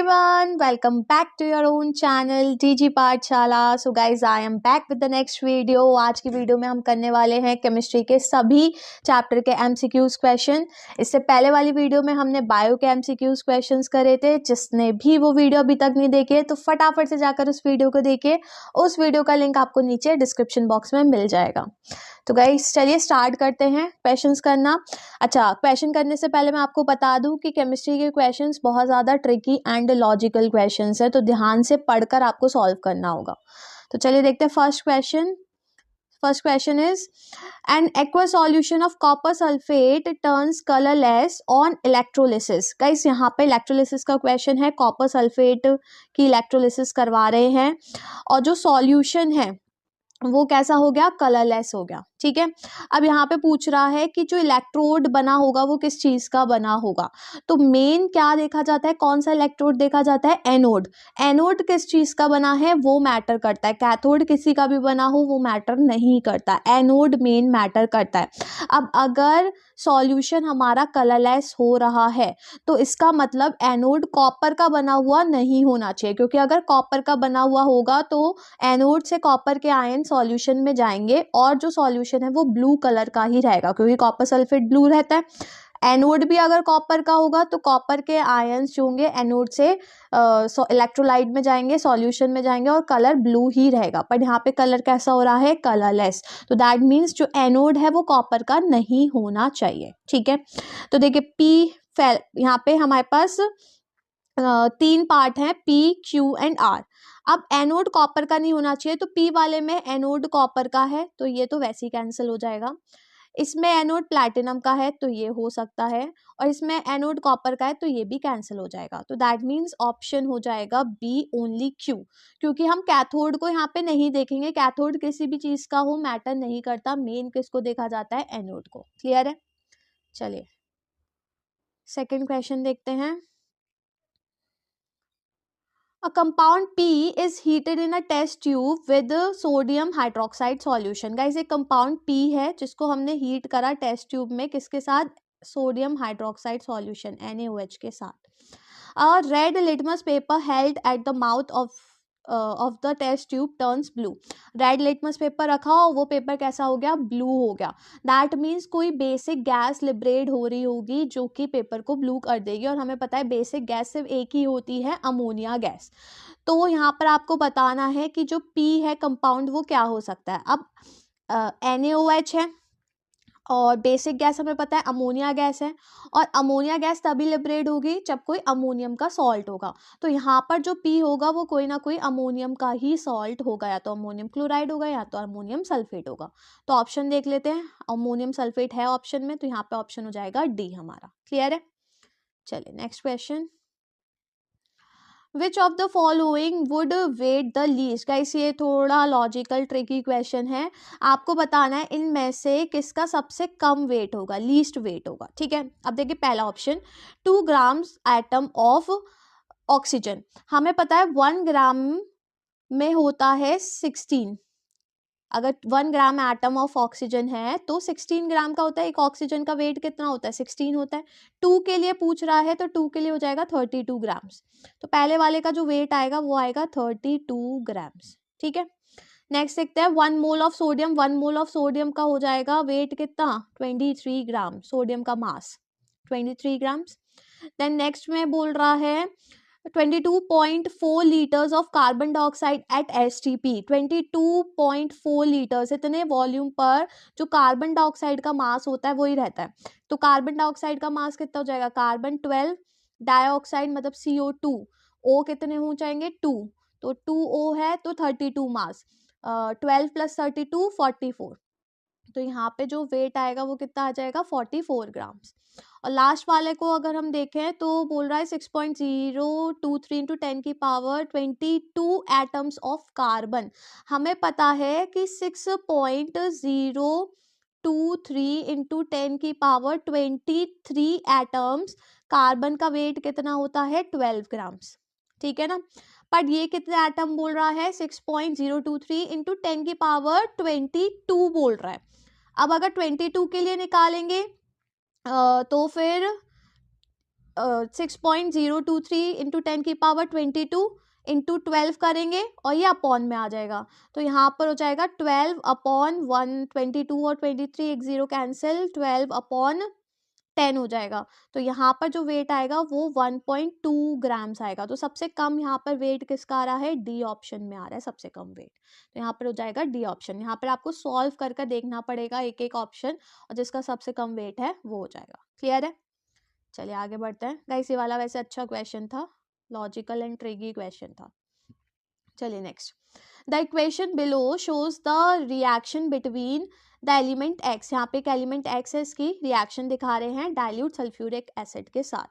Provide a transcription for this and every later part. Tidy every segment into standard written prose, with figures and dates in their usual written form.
everyone, welcome back to your own channel DG पाठशाला। So guys I am back with the next video. आज की video में हम करने वाले हैं केमिस्ट्री के सभी चैप्टर के एमसीक्यूज क्वेश्चन। इससे पहले वाली वीडियो में हमने बायो के एमसीक्यूज क्वेश्चंस करे थे। जिसने भी वो वीडियो अभी तक नहीं देखी है तो फटाफट से जाकर उस वीडियो को देखिए। उस वीडियो का लिंक आपको नीचे डिस्क्रिप्शन बॉक्स में मिल जाएगा। तो गाइस चलिए स्टार्ट करते हैं क्वेश्चंस करना। अच्छा, क्वेश्चन करने से पहले मैं आपको बता दूं कि केमिस्ट्री के क्वेश्चंस बहुत ज़्यादा ट्रिकी एंड लॉजिकल क्वेश्चंस है, तो ध्यान से पढ़कर आपको सॉल्व करना होगा। तो चलिए देखते हैं first question. First question is an aqueous solution of copper sulphate turns colourless on electrolysis. Guys यहाँ पे इलेक्ट्रोलिसिस का क्वेश्चन है, कॉपर सल्फेट की इलेक्ट्रोलिसिस करवा रहे हैं और जो सॉल्यूशन है वो कैसा हो गया, कलरलेस हो गया। ठीक है, अब यहाँ पे पूछ रहा है कि जो इलेक्ट्रोड बना होगा वो किस चीज का बना होगा। तो मेन क्या देखा जाता है, कौन सा इलेक्ट्रोड देखा जाता है, एनोड। एनोड किस चीज का बना है वो मैटर करता है, कैथोड किसी का भी बना हो वो मैटर नहीं करता, एनोड मेन मैटर करता है। अब अगर सॉल्यूशन हमारा कलरलेस हो रहा है तो इसका मतलब एनोड कॉपर का बना हुआ नहीं होना चाहिए, क्योंकि अगर कॉपर का बना हुआ होगा तो एनोड से कॉपर के आयन सॉल्यूशन में जाएंगे और जो सॉल्यूशन है वो ब्लू कलर का ही रहेगा, क्योंकि कॉपर सल्फेट ब्लू रहता है। एनोड भी अगर कॉपर का होगा तो कॉपर के आयन्स जो होंगे एनोड से इलेक्ट्रोलाइट में जाएंगे, सॉल्यूशन में जाएंगे और कलर ब्लू ही रहेगा। पर यहाँ पे कलर कैसा हो रहा है, कलरलेस। तो दैट मीन्स जो एनोड है वो कॉपर का नहीं होना चाहिए। ठीक है, तो देखिए पी यहाँ पे हमारे पास तीन पार्ट हैं, पी क्यू एंड आर। अब एनोड कॉपर का नहीं होना चाहिए, तो पी वाले में एनोड कॉपर का है तो ये तो वैसे ही कैंसिल हो जाएगा। इसमें एनोड प्लैटिनम का है तो ये हो सकता है, और इसमें एनोड कॉपर का है तो ये भी कैंसिल हो जाएगा। तो दैट मीन्स ऑप्शन हो जाएगा बी ओनली क्यू, क्योंकि हम कैथोड को यहाँ पे नहीं देखेंगे। कैथोड किसी भी चीज का हो मैटर नहीं करता, मेन किसको देखा जाता है, एनोड को। क्लियर है। चलिए सेकेंड क्वेश्चन देखते हैं। A compound P is heated in a test tube with sodium hydroxide solution. Guys, एक compound P है जिसको हमने हीट करा टेस्ट ट्यूब में, किसके साथ, सोडियम हाइड्रोक्साइड सॉल्यूशन NaOH के साथ। A red litmus paper held at the mouth of the test tube turns blue. Red litmus paper रखा और वो पेपर कैसा हो गया, ब्लू हो गया। दैट मीन्स कोई बेसिक गैस लिबरेट हो रही होगी जो कि पेपर को ब्लू कर देगी, और हमें पता है बेसिक गैस सिर्फ एक ही होती है, अमोनिया गैस। तो यहाँ पर आपको बताना है कि जो पी है कंपाउंड वो क्या हो सकता है। अब NaOH है और बेसिक गैस हमें पता है अमोनिया गैस है, और अमोनिया गैस तभी लिबरेट होगी जब कोई अमोनियम का सॉल्ट होगा। तो यहाँ पर जो पी होगा वो कोई ना कोई अमोनियम का ही सॉल्ट होगा, या तो अमोनियम क्लोराइड होगा या तो अमोनियम सल्फेट होगा। तो ऑप्शन देख लेते हैं, अमोनियम सल्फेट है ऑप्शन में, तो यहाँ पे ऑप्शन हो जाएगा डी हमारा। क्लियर है। चलिए next question. Which of the following would weight the least. Guys ये थोड़ा लॉजिकल ट्रिकी क्वेश्चन है, आपको बताना है इनमें से किसका सबसे कम वेट होगा, लीस्ट वेट होगा। ठीक है, अब देखिए पहला option 2 grams atom of oxygen. हमें पता है 1 ग्राम में होता है 16। अगर 1 ग्राम एटम ऑफ ऑक्सीजन है तो 16 ग्राम का होता है। एक ऑक्सीजन का वेट कितना होता है, 16 होता है। 2 के लिए पूछ रहा है तो 2 के लिए हो जाएगा 32 ग्राम्स। तो पहले वाले का जो वेट आएगा वो आएगा 32 ग्राम्स। ठीक है, नेक्स्ट देखते हैं 1 mole of sodium. 1 mole of sodium का हो जाएगा वेट कितना, 23 ग्राम। सोडियम का मास 23 ग्राम्स। देन नेक्स्ट में बोल रहा है 22.4 litres of carbon dioxide eight STP। 22.4 litres, इतने वॉल्यूम पर जो कार्बन डाइऑक्साइड का मास होता है वही रहता है। तो कार्बन डाइऑक्साइड का मास कितना हो जाएगा, कार्बन 12, डाइऑक्साइड मतलब CO2, O कितने हो जाएंगे 2, तो 2O है तो 32 मास, 12 + 32 44। तो यहाँ पे जो वेट आएगा वो कितना आ जाएगा, 44 ग्राम्स। और लास्ट वाले को अगर हम देखें तो बोल रहा है 6.023 इंटू 10 की पावर 22 एटम्स ऑफ कार्बन। हमें पता है कि 6.023 इंटू 10 की पावर 23 एटम्स, कार्बन का वेट कितना होता है, 12 ग्राम्स। ठीक है ना, पर ये कितने एटम बोल रहा है, 6.023 इंटू 10 की पावर 22 बोल रहा है। अब अगर 22 के लिए निकालेंगे तो फिर 6.023 इंटू 10⁻22 इंटू 12 करेंगे और ये अपॉन में आ जाएगा, तो यहाँ पर हो जाएगा 12/122 और 23 एक जीरो कैंसिल, 12/10 हो जाएगा। तो यहाँ पर जो वेट आएगा वो 1.2 ग्राम्स आएगा। तो सबसे कम यहाँ पर वेट किसका आ रहा है, डी ऑप्शन में आ रहा है सबसे कम वेट। तो यहाँ पर हो जाएगा डी ऑप्शन। यहाँ पर आपको सॉल्व करके देखना पड़ेगा एक एक ऑप्शन, और जिसका सबसे कम वेट है वो हो जाएगा। क्लियर है? चलिए आगे बढ़ते हैं। गाइस ये वाला वैसे अच्छा क्वेश्चन था, लॉजिकल एंड ट्रिकी क्वेश्चन था। चलिए next, the equation below shows the reaction between the element x. यहाँ पे एक एलिमेंट एक्स है, इसकी रिएक्शन दिखा रहे हैं डाइल्यूट सल्फ्यूरिक एसिड के साथ।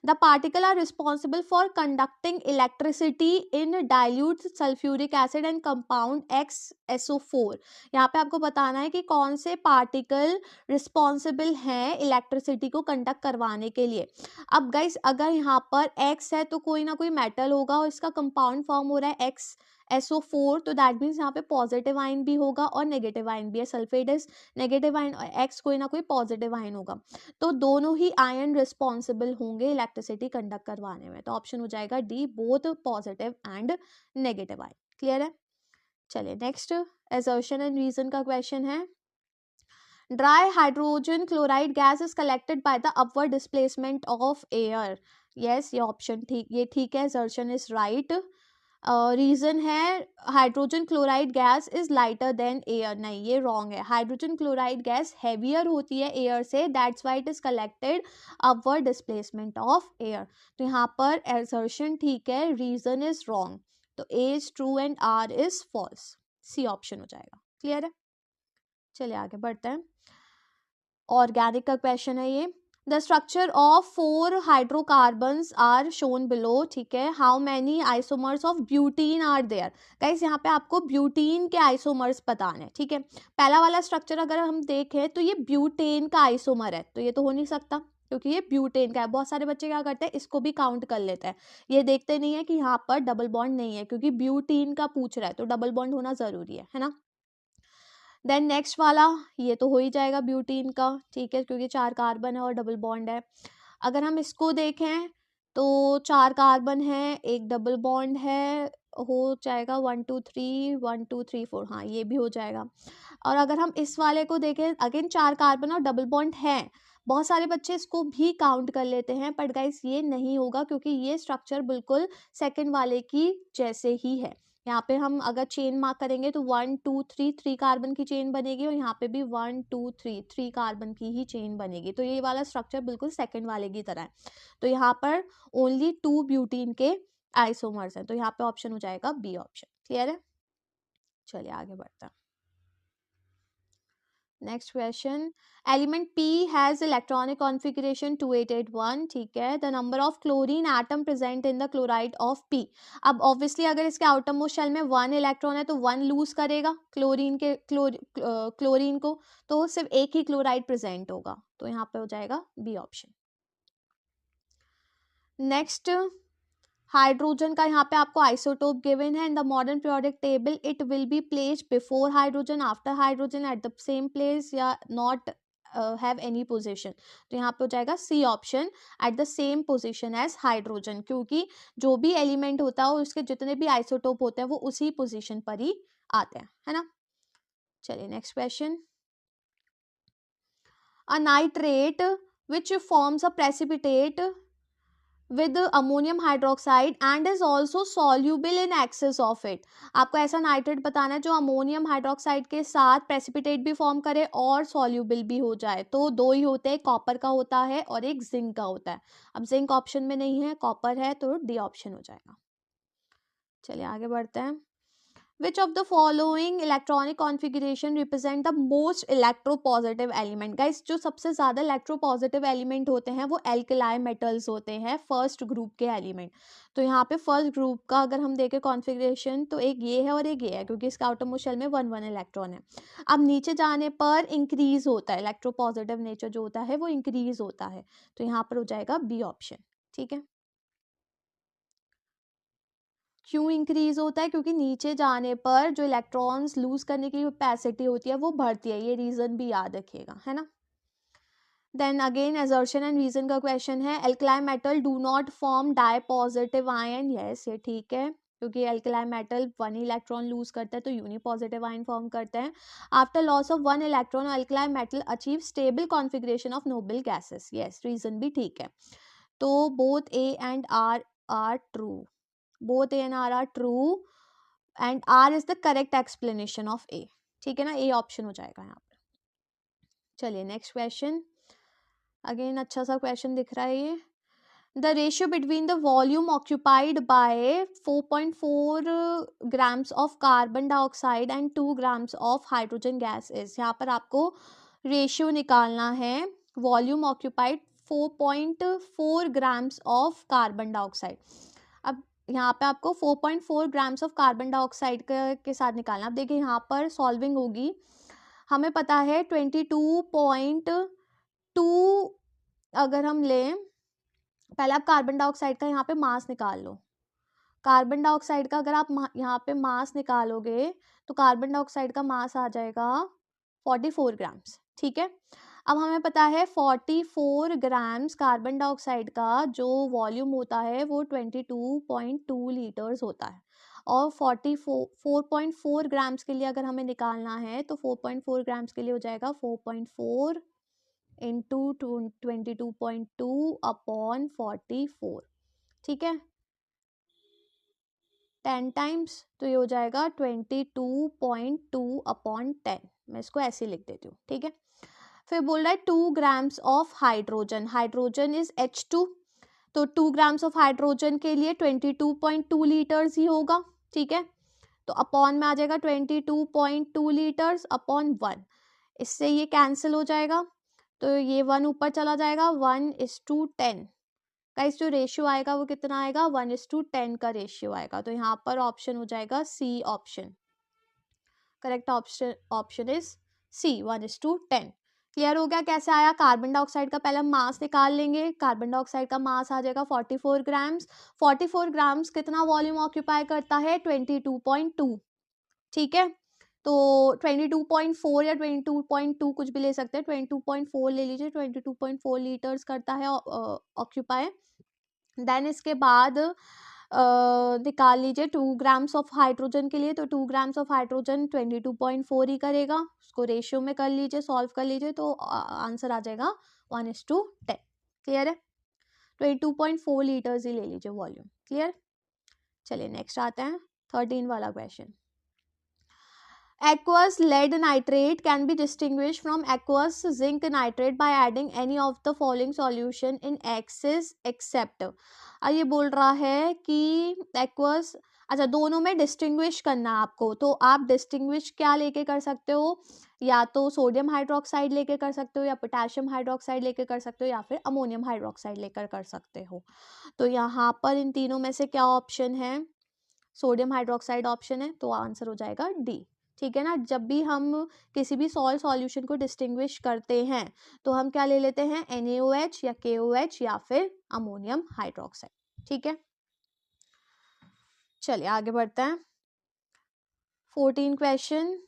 The particle are responsible for conducting electricity in dilute sulfuric acid and compound XSO4। यहाँ पे आपको बताना है कि कौन से पार्टिकल रिस्पॉन्सिबल हैं इलेक्ट्रिसिटी को कंडक्ट करवाने के लिए। अब गाइस अगर यहाँ पर X है तो कोई ना कोई मेटल होगा और इसका कंपाउंड फॉर्म हो रहा है XSO4, तो दैट मीन्स यहाँ पे पॉजिटिव आयन भी होगा और नेगेटिव आयन भी है। सल्फेट इज नेगेटिव आयन और X कोई ना कोई पॉजिटिव आयन होगा, तो दोनों ही आयन रिस्पॉन्सिबल होंगे इलेक्ट्रिसिटी कंडक्ट करवाने में। तो ऑप्शन हो जाएगा D, both positive and negative ion. Clear है? चलिए नेक्स्ट, असर्शन एंड रीजन का क्वेश्चन है। Dry hydrogen chloride gas is collected by the upward displacement of air. Yes, ये ऑप्शन ठीक, ये ठीक है, असर्शन इज राइट। रीजन है hydrogen chloride gas is lighter than air. नहीं, ये रॉन्ग है। हाइड्रोजन क्लोराइड गैस हैवियर होती है एयर से, that's why it is collected upward displacement of air. तो यहाँ पर असर्शन ठीक है, रीजन इज रॉन्ग। तो A is true and R is false. C option हो जाएगा। क्लियर है? चलिए आगे बढ़ते हैं। ऑर्गेनिक का क्वेश्चन है ये। The structure of 4 hydrocarbons are shown below. ठीक है, how many isomers of butene are there. Guys यहाँ पे आपको ब्यूटीन के आइसोमर्स बताने हैं। ठीक है, पहला वाला स्ट्रक्चर अगर हम देखें तो ये ब्यूटेन का आइसोमर है, तो ये तो हो नहीं सकता क्योंकि ये ब्यूटेन का है। बहुत सारे बच्चे क्या करते हैं, इसको भी काउंट कर लेते हैं, ये देखते नहीं है कि यहाँ पर डबल बॉन्ड नहीं है, क्योंकि ब्यूटीन का पूछ रहा है तो डबल बॉन्ड होना जरूरी है ना। देन नेक्स्ट वाला, ये तो हो ही जाएगा ब्यूटीन का। ठीक है, क्योंकि 4 कार्बन है और डबल बॉन्ड है। अगर हम इसको देखें तो 4 कार्बन है, एक डबल बॉन्ड है, हो जाएगा 1 2 3 1 2 3 4, हाँ ये भी हो जाएगा। और अगर हम इस वाले को देखें, अगेन 4 कार्बन और डबल बॉन्ड है। बहुत सारे बच्चे इसको भी काउंट कर लेते हैं, बट गाइस ये नहीं होगा क्योंकि ये स्ट्रक्चर बिल्कुल सेकंड वाले की जैसे ही है। यहाँ पे हम अगर चेन मार्क करेंगे तो 1 2 3 3 कार्बन की चेन बनेगी, और यहाँ पे भी 1 2 3 3 कार्बन की ही चेन बनेगी। तो ये वाला स्ट्रक्चर बिल्कुल सेकंड वाले की तरह है। तो यहाँ पर ओनली 2 ब्यूटीन के आइसोमर्स हैं, तो यहाँ पे ऑप्शन हो जाएगा बी ऑप्शन। क्लियर है? चलिए आगे बढ़ते हैं। Next question, element P has electronic configuration 2881। ठीक है, the number of chlorine atom present in the chloride of P। अब ऑब्वियसली अगर इसके आउटर मोस्ट शेल में 1 इलेक्ट्रॉन है तो 1 लूज करेगा क्लोरीन को, तो सिर्फ एक ही क्लोराइड प्रेजेंट होगा। तो यहाँ पे हो जाएगा बी ऑप्शन। नेक्स्ट, हाइड्रोजन का यहाँ पे आपको आइसोटोप गिवन है in the modern periodic table, it will be placed before hydrogen, after hydrogen, at the same place, या नॉट हैव एनी पोजीशन। तो यहाँ पे हो जाएगा C option, at the same position as hydrogen, क्योंकि जो भी एलिमेंट होता है उसके जितने भी आइसोटोप होते हैं वो उसी पोजीशन पर ही आते हैं, है ना। चलिए next question, a nitrate which forms a precipitate with ammonium hydroxide and is also soluble in excess of it। आपको ऐसा नाइट्रेट बताना है जो अमोनियम हाइड्रोक्साइड के साथ प्रेसिपिटेट भी फॉर्म करे और सॉल्यूबल भी हो जाए। तो दो ही होते हैं, कॉपर का होता है और एक जिंक का होता है। अब जिंक ऑप्शन में नहीं है, कॉपर है, तो डी ऑप्शन हो जाएगा। चलिए आगे बढ़ते हैं। Which of the following electronic configuration represent the most electropositive element? Guys, जो सबसे ज़्यादा electropositive element होते हैं वो alkali metals होते हैं, फर्स्ट ग्रुप के एलिमेंट। तो यहाँ पे फर्स्ट ग्रुप का अगर हम देखें कॉन्फ़िगरेशन तो एक ये है और एक ये है, क्योंकि इसका आउटर मोस्ट शेल में 1 1 इलेक्ट्रॉन है। अब नीचे जाने पर इंक्रीज होता है, इलेक्ट्रोपॉजिटिव नेचर जो होता है वो इंक्रीज होता है। तो यहाँ पर हो जाएगा बी ऑप्शन। ठीक है, क्यों इंक्रीज होता है? क्योंकि नीचे जाने पर जो इलेक्ट्रॉन्स लूज करने की कैपेसिटी होती है वो बढ़ती है, ये रीजन भी याद रखिएगा, है ना। Then again assertion and reason का क्वेश्चन है, alkaline metal do not form dipositive ion, yes ये ठीक है, क्योंकि एल्कलाइन मेटल 1 इलेक्ट्रॉन लूज करता है तो यूनी पॉजिटिव आयन फॉर्म करते हैं। After loss of 1 electron alkaline metal achieve stable configuration of noble gases, yes reason भी ठीक है। तो both A and R are true, both A and R are true and R is the correct explanation of A, ठीक है ना, A option हो जाएगा यहाँ पर। चलिए नेक्स्ट क्वेश्चन, अगेन अच्छा सा क्वेश्चन दिख रहा है ये, the ratio between the volume occupied by 4.4 grams of carbon dioxide and 2 grams of hydrogen gas is, यहाँ पर आपको रेशियो निकालना है, volume occupied 4.4 grams of carbon dioxide. अब यहाँ पे आपको 4.4 ग्राम्स ऑफ कार्बन डाइऑक्साइड के साथ निकालना। अब देखिए यहाँ पर सॉल्विंग होगी, हमें पता है 22.2, अगर हम लें, पहले आप कार्बन डाइऑक्साइड का यहाँ पे मास निकाल लो, कार्बन डाइऑक्साइड का अगर आप यहाँ पे मास निकालोगे तो कार्बन डाइऑक्साइड का मास आ जाएगा 44 ग्राम्स, ठीक है। अब हमें पता है 44 ग्राम्स कार्बन डाइऑक्साइड का जो वॉल्यूम होता है वो 22.2 लीटर्स होता है, और 4.4 ग्राम्स के लिए अगर हमें निकालना है तो 4.4 ग्राम्स के लिए हो जाएगा 4.4 इंटू 22.2 अपॉन 44, ठीक है, 10 टाइम्स, तो ये हो जाएगा 22.2 अपॉन 10, मैं इसको ऐसे लिख देती हूँ, ठीक है। फिर बोल रहा है 2 grams of hydrogen, hydrogen is H2, तो 2 ग्राम्स ऑफ हाइड्रोजन के लिए 22.2 लीटर्स ही होगा, ठीक है, तो अपॉन में आ जाएगा 22.2 लीटर्स अपॉन 1, इससे ये कैंसिल हो जाएगा, तो ये 1 ऊपर चला जाएगा, 1:10 का इस जो रेशियो आएगा वो कितना आएगा, 1:10 का रेशियो आएगा, तो यहाँ पर ऑप्शन हो जाएगा C option, correct option is C, 1:10। Clear हो गया कैसे आया, कार्बन डाइऑक्साइड का पहले हम मास निकाल लेंगे, कार्बन डाइऑक्साइड का मास आ जाएगा 44 ग्राम्स, 44 ग्राम्स कितना वॉल्यूम ऑक्यूपाई करता है, 22.2, ठीक है, तो 22.4 या 22.2 कुछ भी ले सकते हैं, 22.4 ले लीजिए, 22.4 लीटर्स करता है ऑक्यूपाई। देन इसके बाद निकाल लीजिए 2 ग्राम्स ऑफ हाइड्रोजन के लिए, तो 2 ग्राम्स ऑफ हाइड्रोजन 22.4 ही करेगा, उसको रेशियो में कर लीजिए, सॉल्व कर लीजिए, तो आंसर आ जाएगा 1:10, क्लियर है, 22.4 लीटर्स ही ले लीजिए वॉल्यूम, क्लियर। चलिए नेक्स्ट आते हैं 13 वाला question, aqueous lead nitrate can be distinguished from aqueous zinc nitrate by adding any of the following solution in excess except, ये बोल रहा है कि aqueous, अच्छा दोनों में डिस्टिंग्विश करना है आपको, तो आप डिस्टिंग्विश क्या लेके कर सकते हो, या तो सोडियम हाइड्रोक्साइड लेके कर सकते हो, या पोटेशियम हाइड्रोक्साइड लेके कर सकते हो, या फिर अमोनियम हाइड्रोक्साइड लेकर कर सकते हो। तो यहाँ पर इन तीनों में से क्या ऑप्शन है, सोडियम हाइड्रोक्साइड ऑप्शन है, तो आंसर हो जाएगा डी, ठीक है ना। जब भी हम किसी भी सॉल्यूशन को डिस्टिंग्विश करते हैं तो हम क्या ले लेते हैं, NaOH या KOH या फिर अमोनियम हाइड्रोक्साइड, ठीक है। चलिए आगे बढ़ते हैं, 14 question,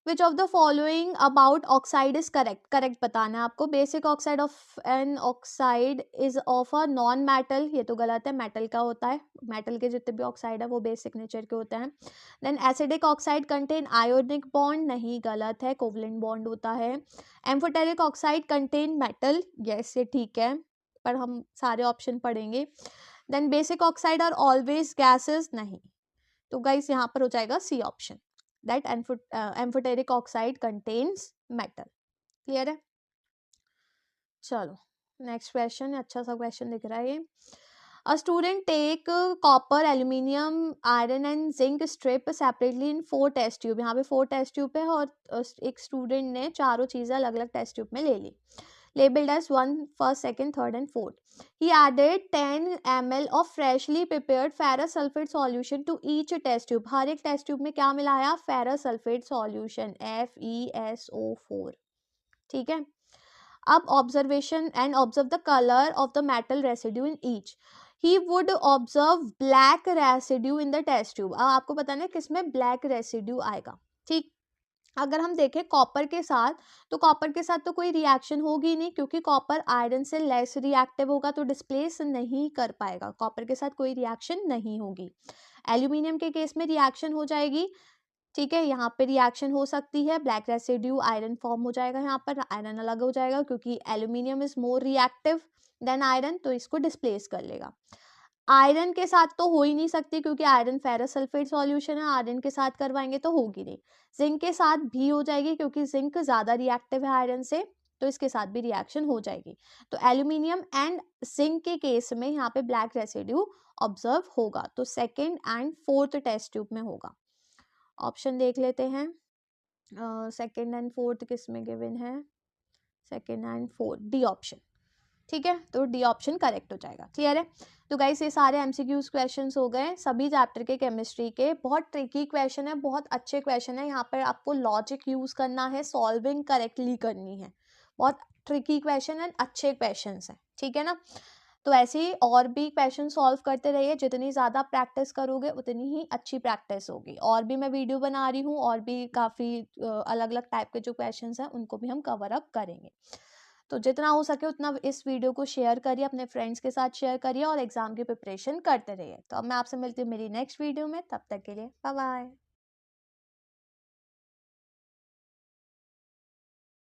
which of the following about oxide is correct, correct बताना है आपको, basic oxide of an oxide is of a non metal, ये तो गलत है, मेटल का होता है, मेटल के जितने भी ऑक्साइड है वो बेसिक नेचर के होते हैं। Then acidic oxide contain ionic bond, नहीं गलत है, कोवलेंट बॉन्ड होता है। Amphoteric oxide contain metal, yes ये ठीक है, पर हम सारे ऑप्शन पढ़ेंगे। Then basic oxide are always gases, नहीं, तो गाइस यहाँ पर हो जाएगा C option, that amphoteric oxide contains metal, clear है। चलो नेक्स्ट क्वेश्चन, अच्छा सा क्वेश्चन दिख रहा है ये, a student take copper, aluminium, iron and zinc strip separately in 4 test tube, यहाँ पे 4 test tube है और एक स्टूडेंट ने चारों चीज़ें अलग अलग टेस्ट ट्यूब में ले ली, labeled as 1, 1st, 2nd, 3rd and 4th. He added 10 ml of freshly prepared ferrous sulfate solution to each test tube. हर एक टेस्ट ट्यूब में क्या मिलाया, ferrous sulfate solution, FeSO4, ठीक है। अब observation and observe the colour of the metal residue in each, he would observe black residue in the test tube. अब आपको बताना है किसमें ब्लैक रेसिड्यू आएगा, ठीक। अगर हम देखें कॉपर के साथ, तो कॉपर के साथ तो कोई रिएक्शन होगी नहीं, क्योंकि कॉपर आयरन से लेस रिएक्टिव होगा, तो डिस्प्लेस नहीं कर पाएगा, कॉपर के साथ कोई रिएक्शन नहीं होगी। एल्यूमिनियम के केस में रिएक्शन हो जाएगी, ठीक है, यहाँ पे रिएक्शन हो सकती है, ब्लैक रेसिड्यू आयरन फॉर्म हो जाएगा, यहाँ पर आयरन अलग हो जाएगा, क्योंकि aluminium is more reactive than iron, तो इसको डिस्प्लेस कर लेगा। आयरन के साथ तो हो ही नहीं सकती, क्योंकि आयरन फेरस सल्फेट सॉल्यूशन है, आयरन के साथ करवाएंगे तो होगी नहीं। जिंक के साथ भी हो जाएगी, क्योंकि जिंक ज़्यादा रिएक्टिव है आयरन से, तो इसके साथ भी रिएक्शन हो जाएगी। तो एल्यूमिनियम एंड जिंक के केस में यहाँ पे ब्लैक रेसिड्यू ऑब्जर्व होगा, तो second and fourth test tube में होगा। ऑप्शन देख लेते हैं, सेकेंड एंड फोर्थ किस में गिवन है, second and fourth, D option, ठीक है, तो डी ऑप्शन करेक्ट हो जाएगा। क्लियर है? तो गाइस ये सारे एमसीक्यूज क्वेश्चंस हो गए सभी चैप्टर के केमिस्ट्री के। बहुत ट्रिकी क्वेश्चन है, बहुत अच्छे क्वेश्चन है, यहाँ पर आपको लॉजिक यूज करना है, सॉल्विंग करेक्टली करनी है। बहुत ट्रिकी क्वेश्चन है, अच्छे क्वेश्चन है, ठीक है ना। तो ऐसे ही और भी क्वेश्चन सॉल्व करते रहिए, जितनी ज़्यादा प्रैक्टिस करोगे उतनी ही अच्छी प्रैक्टिस होगी। और भी मैं वीडियो बना रही हूँ, और भी काफ़ी अलग अलग टाइप के जो क्वेश्चंस हैं उनको भी हम कवर अप करेंगे। तो जितना हो सके उतना इस वीडियो को शेयर करिए, अपने फ्रेंड्स के साथ शेयर करिए, और एग्जाम की प्रिपरेशन करते रहिए। तो अब मैं आपसे मिलती हूँ मेरी नेक्स्ट वीडियो में, तब तक के लिए बाय बाय।